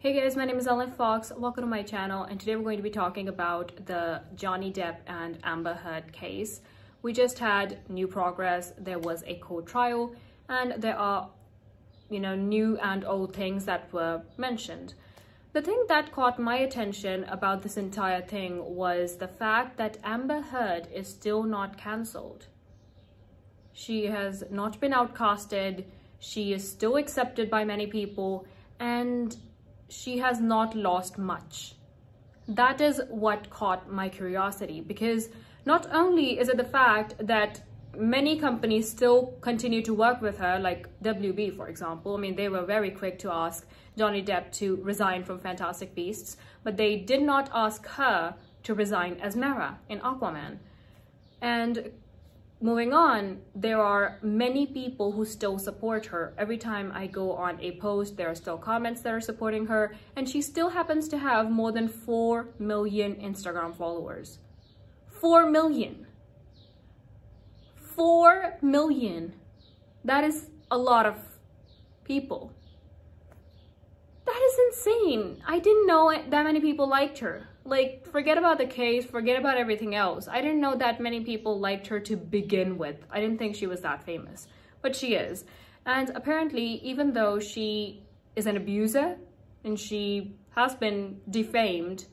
Hey guys, my name is Ellen Fox. Welcome to my channel, and today we're going to be talking about the Johnny Depp and Amber Heard case. We just had new progress. There was a court trial, and there are, new and old things that were mentioned. The thing that caught my attention about this entire thing was the fact that Amber Heard is still not cancelled. She has not been outcasted. She is still accepted by many people, and she has not lost much. That is what caught my curiosity, because not only is it the fact that many companies still continue to work with her, like WB, for example. I mean, they were very quick to ask Johnny Depp to resign from Fantastic Beasts, but they did not ask her to resign as Mera in Aquaman. And moving on, there are many people who still support her. Every time I go on a post, there are still comments that are supporting her, and she still happens to have more than 4 million Instagram followers. 4 million. 4 million. That is a lot of people. That is insane. I didn't know that many people liked her. Like, forget about the case, forget about everything else. I didn't know that many people liked her to begin with. I didn't think she was that famous, but she is. And apparently, even though she is an abuser and she has been defamed,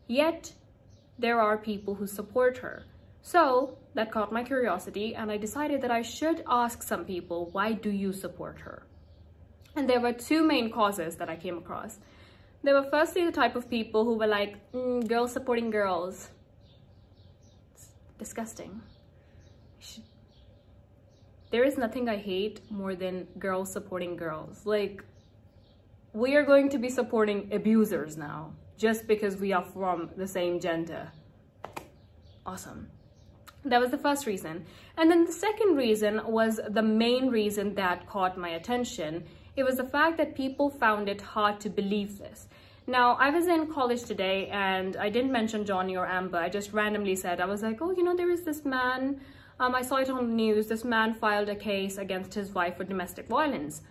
yet there are people who support her. So that caught my curiosity, and I decided that I should ask some people, why do you support her? And there were two main causes that I came across. There were firstly the type of people who were like, girls supporting girls. It's disgusting. There is nothing I hate more than girls supporting girls. Like, we are going to be supporting abusers now, just because we are from the same gender. Awesome. That was the first reason. And then the second reason was the main reason that caught my attention. It was the fact that people found it hard to believe this. Now, I was in college today, and I didn't mention Johnny or Amber. I just randomly said, I was like, oh, there is this man. I saw it on the news. This man filed a case against his wife for domestic violence.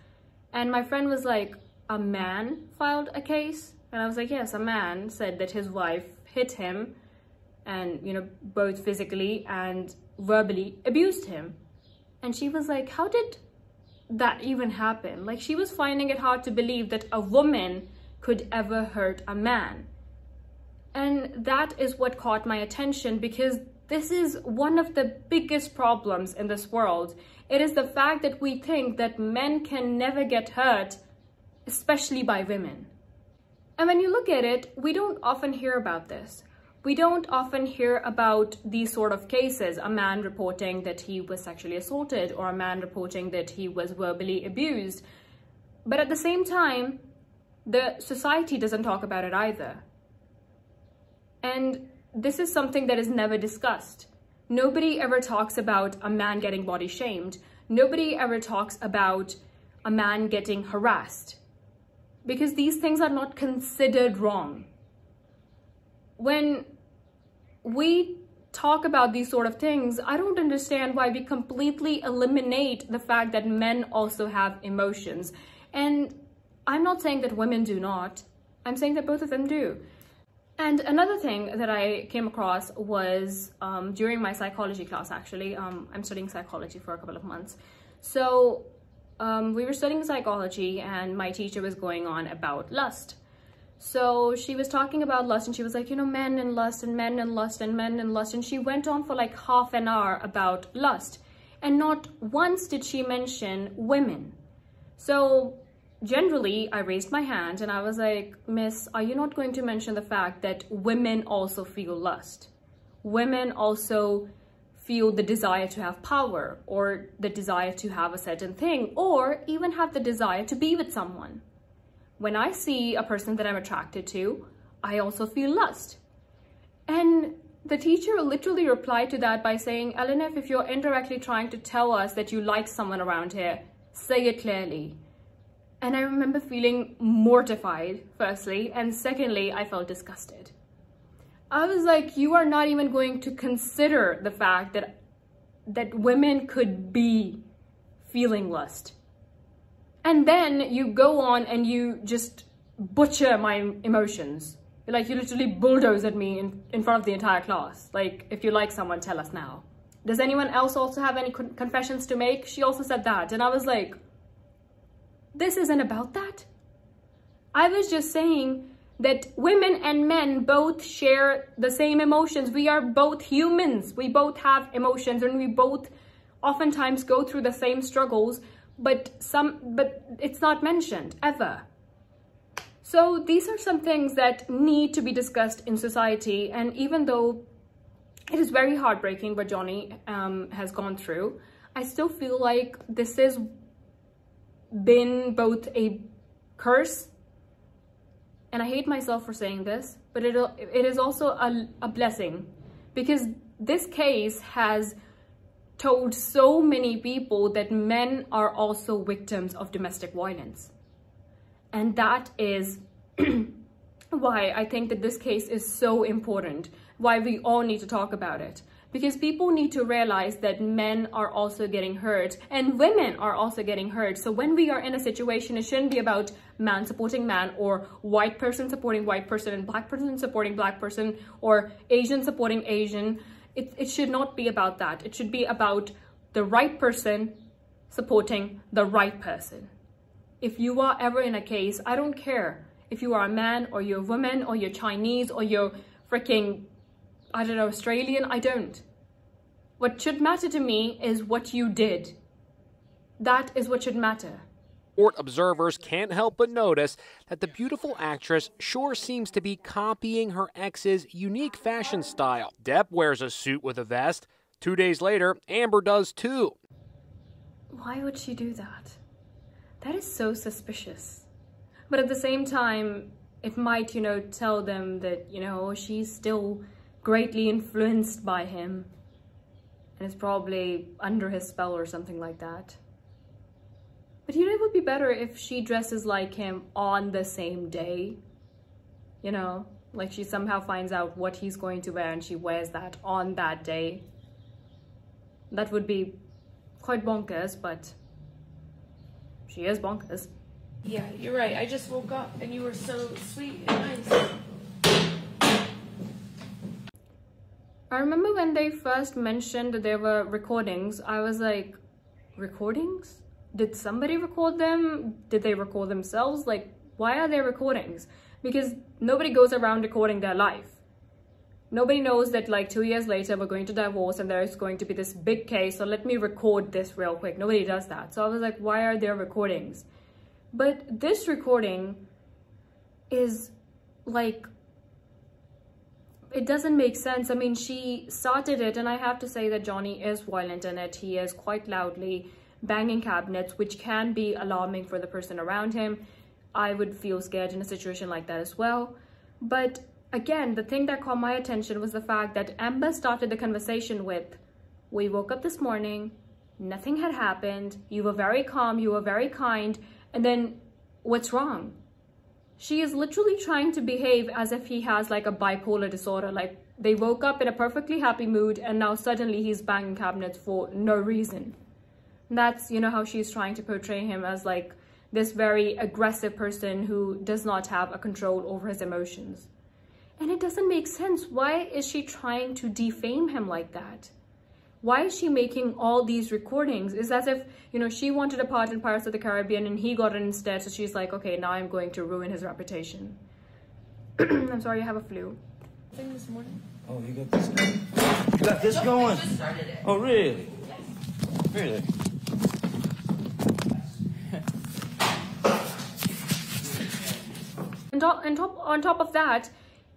And my friend was like, a man filed a case? And I was like, yes, a man said that his wife hit him and, both physically and verbally abused him. And she was like, how did that even happen? Like, she was finding it hard to believe that a woman could ever hurt a man. And that is what caught my attention, because this is one of the biggest problems in this world. It is the fact that we think that men can never get hurt, especially by women. And when you look at it, we don't often hear about this. We don't often hear about these sort of cases, a man reporting that he was sexually assaulted or a man reporting that he was verbally abused. But at the same time, the society doesn't talk about it either. And this is something that is never discussed. Nobody ever talks about a man getting body shamed. Nobody ever talks about a man getting harassed, because these things are not considered wrong. When we talk about these sort of things, I don't understand why we completely eliminate the fact that men also have emotions. And I'm not saying that women do not. I'm saying that both of them do. And another thing that I came across was during my psychology class, actually. I'm studying psychology for a couple of months. So we were studying psychology, and my teacher was going on about lust. So she was talking about lust, and she was like, men and lust and men and lust and men and lust. And she went on for like half an hour about lust. And not once did she mention women. So generally, I raised my hand and I was like, Miss, are you not going to mention the fact that women also feel lust? Women also feel the desire to have power, or the desire to have a certain thing, or even have the desire to be with someone. When I see a person that I'm attracted to, I also feel lust. And the teacher literally replied to that by saying, Ellen, if you're indirectly trying to tell us that you like someone around here, say it clearly. And I remember feeling mortified, firstly, and secondly, I felt disgusted. I was like, you are not even going to consider the fact that women could be feeling lust. And then you go on and you just butcher my emotions. Like, you literally bulldoze at me in front of the entire class. Like, if you like someone, tell us now. Does anyone else also have any confessions to make? She also said that. And I was like, this isn't about that. I was just saying that women and men both share the same emotions. We are both humans. We both have emotions, and we both oftentimes go through the same struggles, but it's not mentioned ever. So these are some things that need to be discussed in society. And even though it is very heartbreaking what Johnny has gone through, I still feel like this has been both a curse, and I hate myself for saying this, but it is also a blessing, because this case has told so many people that men are also victims of domestic violence. And that is why I think that this case is so important, why we all need to talk about it. Because people need to realize that men are also getting hurt and women are also getting hurt. So when we are in a situation, it shouldn't be about man supporting man, or white person supporting white person and black person supporting black person, or Asian supporting Asian. It should not be about that. It should be about the right person supporting the right person. If you are ever in a case, I don't care if you are a man or you're a woman or you're Chinese or you're freaking, I don't know, Australian, I don't. What should matter to me is what you did. That is what should matter. Court observers can't help but notice that the beautiful actress sure seems to be copying her ex's unique fashion style. Depp wears a suit with a vest. 2 days later, Amber does too. Why would she do that? That is so suspicious. But at the same time, it might, tell them that, she's still greatly influenced by him and is probably under his spell or something like that. But it would be better if she dresses like him on the same day. Like she somehow finds out what he's going to wear and she wears that on that day. That would be quite bonkers, but she is bonkers. Yeah, you're right. I just woke up and you were so sweet and nice. I remember when they first mentioned that there were recordings, I was like, recordings? Did somebody record them? Did they record themselves? Like, why are there recordings? Because nobody goes around recording their life. Nobody knows that like 2 years later we're going to divorce and there's going to be this big case, so let me record this real quick. Nobody does that. So I was like, why are there recordings? But this recording is like, it doesn't make sense. I mean, she started it, and I have to say that Johnny is violent in it. He is quite loudly banging cabinets, which can be alarming for the person around him. I would feel scared in a situation like that as well. But again, the thing that caught my attention was the fact that Amber started the conversation with, we woke up this morning, nothing had happened, you were very calm, you were very kind, and then what's wrong? She is literally trying to behave as if he has like a bipolar disorder. Like they woke up in a perfectly happy mood and now suddenly he's banging cabinets for no reason. That's, how she's trying to portray him as like this very aggressive person who does not have a control over his emotions. And it doesn't make sense. Why is she trying to defame him like that? Why is she making all these recordings? It's as if, she wanted a part in Pirates of the Caribbean and he got it instead. So she's like, okay, now I'm going to ruin his reputation. I'm sorry, I have a flu. Thing this morning. Oh, you got this going? You got this going? I just started it. Oh, really? Yes. Really? And on top of that,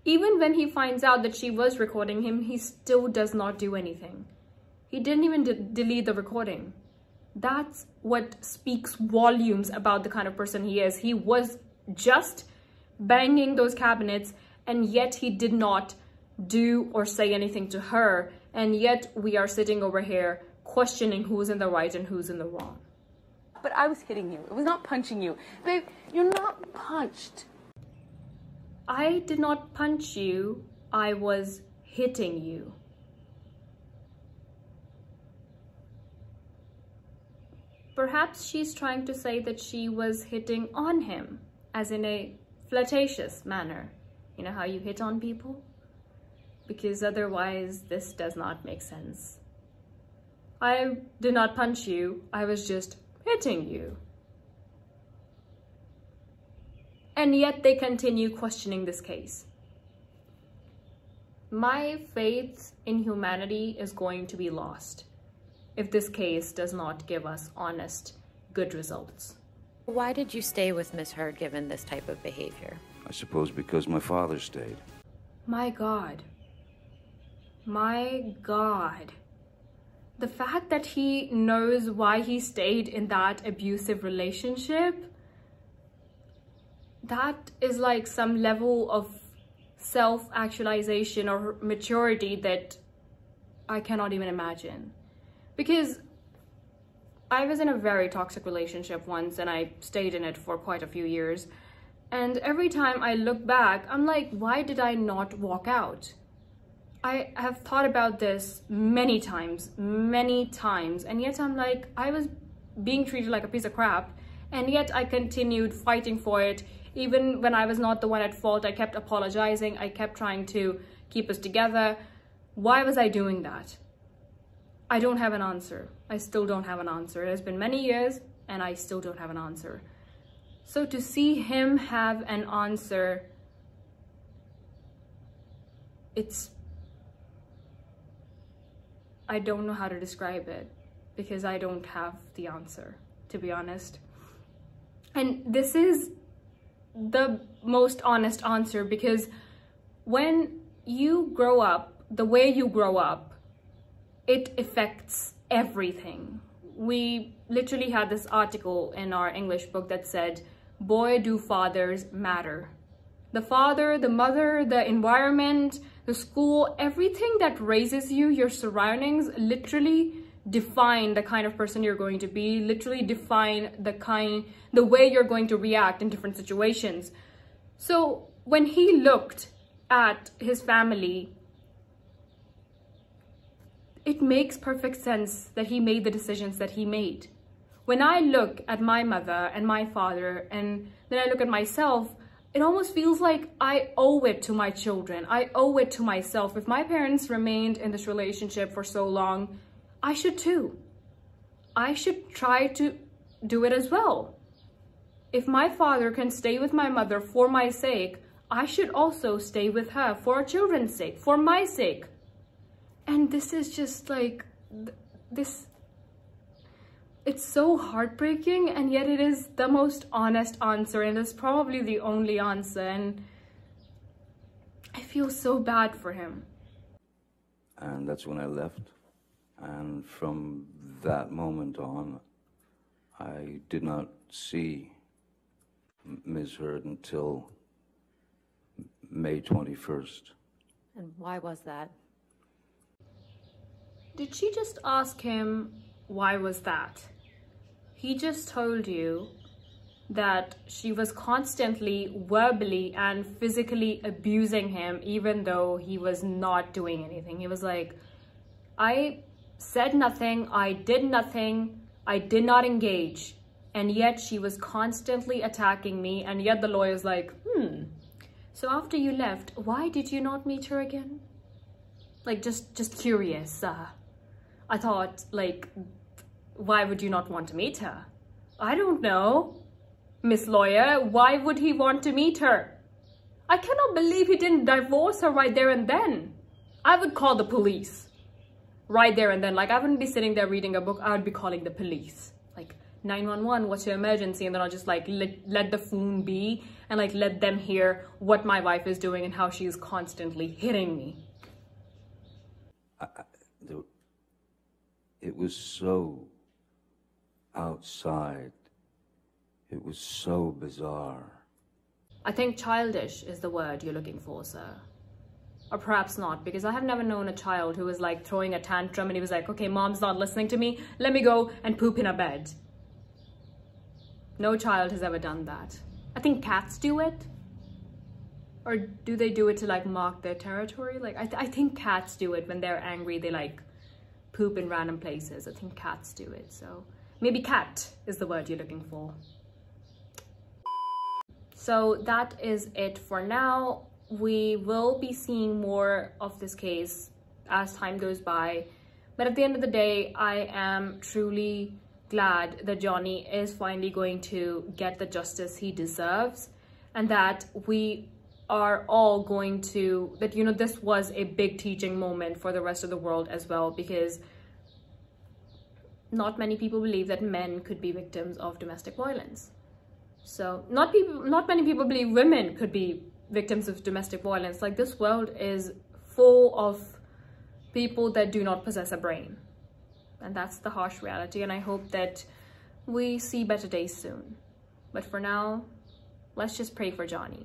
even when he finds out that she was recording him, he still does not do anything. He didn't even delete the recording. That's what speaks volumes about the kind of person he is. He was just banging those cabinets, and yet he did not do or say anything to her. And yet we are sitting over here questioning who's in the right and who's in the wrong. But I was hitting you. It was not punching you. Babe, you're not punched. I did not punch you. I was hitting you. Perhaps she's trying to say that she was hitting on him, as in a flirtatious manner. You know how you hit on people? Because otherwise this does not make sense. I did not punch you, I was just hitting you. And yet they continue questioning this case. My faith in humanity is going to be lost if this case does not give us honest, good results. Why did you stay with Ms. Heard given this type of behavior? I suppose because my father stayed. My God. My God. The fact that he knows why he stayed in that abusive relationship, that is like some level of self-actualization or maturity that I cannot even imagine. Because I was in a very toxic relationship once and I stayed in it for quite a few years. And every time I look back, I'm like, why did I not walk out? I have thought about this many times, and yet I'm like, I was being treated like a piece of crap, and yet I continued fighting for it. Even when I was not the one at fault, I kept apologizing, I kept trying to keep us together. Why was I doing that? I don't have an answer. I still don't have an answer. It has been many years, and I still don't have an answer. So to see him have an answer, I don't know how to describe it because I don't have the answer, to be honest. And this is the most honest answer because when you grow up, the way you grow up, it affects everything. We literally had this article in our English book that said, boy, do fathers matter. The father, the mother, the environment, the school, everything that raises you, your surroundings, literally define the kind of person you're going to be, literally define the way you're going to react in different situations. So when he looked at his family, it makes perfect sense that he made the decisions that he made. When I look at my mother and my father, and then I look at myself, it almost feels like I owe it to my children. I owe it to myself. If my parents remained in this relationship for so long, I should too. I should try to do it as well. If my father can stay with my mother for my sake, I should also stay with her for our children's sake, for my sake. And this is just like, it's so heartbreaking, and yet it is the most honest answer, and it's probably the only answer, and I feel so bad for him. And that's when I left. And from that moment on, I did not see Ms. Heard until May 21st. And why was that? Did she just ask him, why was that? He just told you that she was constantly verbally and physically abusing him, even though he was not doing anything. He was like, I said nothing, I did nothing, I did not engage. And yet she was constantly attacking me, and yet the lawyer's like, so after you left, why did you not meet her again? Like, just curious. I thought, like, why would you not want to meet her? I don't know. Miss Lawyer, why would he want to meet her? I cannot believe he didn't divorce her right there and then. I would call the police. Right there and then. Like, I wouldn't be sitting there reading a book. I would be calling the police. Like, 911, what's your emergency? And then I'll just, like, let the phone be and, like, let them hear what my wife is doing and how she is constantly hitting me. It was so outside. It was so bizarre. I think childish is the word you're looking for, sir. Or perhaps not, because I have never known a child who was like throwing a tantrum and he was like, okay, mom's not listening to me, let me go and poop in a bed. No child has ever done that. I think cats do it. Or do they do it to like mark their territory? Like, I think cats do it when they're angry, they like poop in random places. I think cats do it, so maybe cat is the word you're looking for. So that is it for now. We will be seeing more of this case as time goes by. But at the end of the day, I am truly glad that Johnny is finally going to get the justice he deserves, and that we are all going to, that, you know, this was a big teaching moment for the rest of the world as well, because not many people believe that men could be victims of domestic violence. So not many people believe women could be victims of domestic violence. Like, this world is full of people that do not possess a brain, and that's the harsh reality. And I hope that we see better days soon. But for now, let's just pray for Johnny.